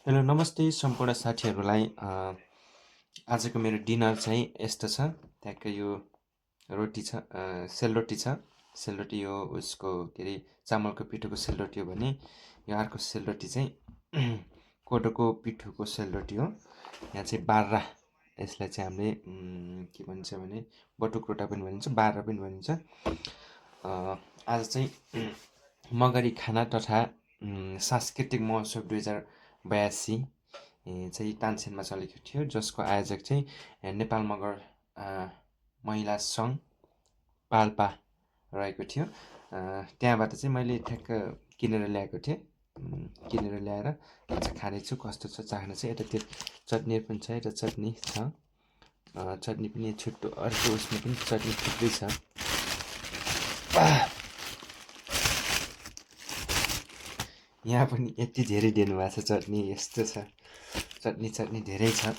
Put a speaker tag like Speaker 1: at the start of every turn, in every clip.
Speaker 1: Hello नमस्ते सम्पूर्ण साथीहरूलाई आजको मेरो डिनर चाहिँ यस्तो छ। ठ्याक्कै यो रोटी छ, सेलरोटी छ। सेलरोटी यो उसको के अरे चामलको पिठोको सेलरोटी हो भने यो अर्को सेलरोटी चाहिँ कोदोको पिठोको सेलरोटी हो। यहाँ चाहिँ बार्रा, यसलाई चाहिँ हामीले के भन्छ भने बटुक रोटा पनि भनिन्छ, बार्रा पनि भनिन्छ। आज चाहिँ मगरी खाना तथा सांस्कृतिक महोत्सव 2082 चाहिँ तानसेनमा चलेको थियो, जसको आयोजक चाहिँ नेपाल मगर महिला सङ्घ पाल्पा रहेको थियो। त्यहाँबाट चाहिँ मैले ठ्याक्क किनेर ल्याएको थिएँ। किनेर ल्याएर चाहिँ खानेछु, कस्तो छ चाख्न चाहिँ। यता त्यो चटनी पनि छ, यता चटनी छ, चटनी पनि छुट्टो, अर्को उसमा पनि चटनी छुट्टै छ। यहाँ पनि यति धेरै दिनुभएको छ चटनी, यस्तो छ चटनी धेरै छ।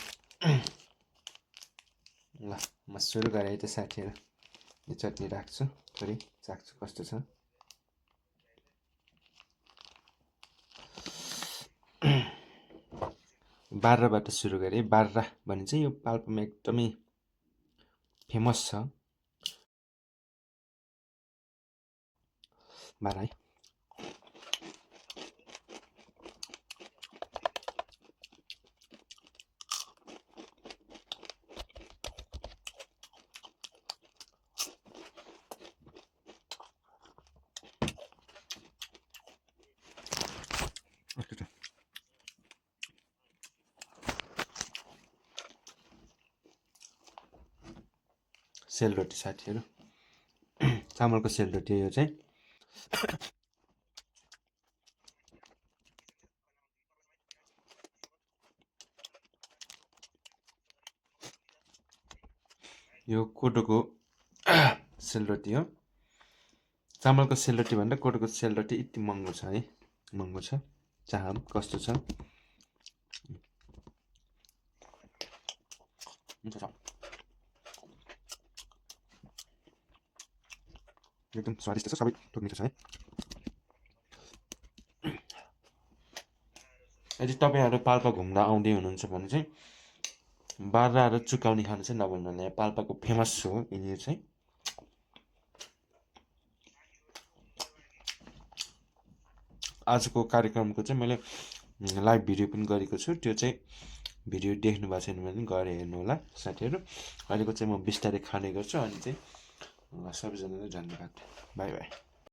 Speaker 1: ल म सुरु गरेँ है त साथीहरू, यो चटनी राख्छु, थोरै चाख्छु कस्तो छ। बार्राबाट सुरु गरेँ। बार्रा भने चाहिँ यो पाल्पामा एकदमै फेमस छ बार्रा है। सेलरोटी साथीहरू, चामलको सेलरोटी यो चाहिँ। यो कोदोको सेलरोटी हो। चामलको सेलरोटी भन्दा कोदोको सेलरोटी यति महँगो छ है, महँगो छ। चाहम कस्तो छ। एकदम स्वादिष्ट छ, सबै थोक मिठो छ है। यदि तपाईँहरू पाल्पा घुम्न आउँदै हुनुहुन्छ भने चाहिँ बार्रा र चुकाउने खानु चाहिँ नभुल्नु। यहाँ पाल्पाको फेमस हो यिनीहरू चाहिँ। आजको कार्यक्रमको चाहिँ मैले लाइभ भिडियो पनि गरेको छु, त्यो चाहिँ भिडियो देख्नु भएको छैन भने गएर हेर्नु होला साथीहरू। अहिलेको चाहिँ म बिस्तारै खाने गर्छु, अनि चाहिँ सबैजनालाई धन्यवाद, बाई बाई।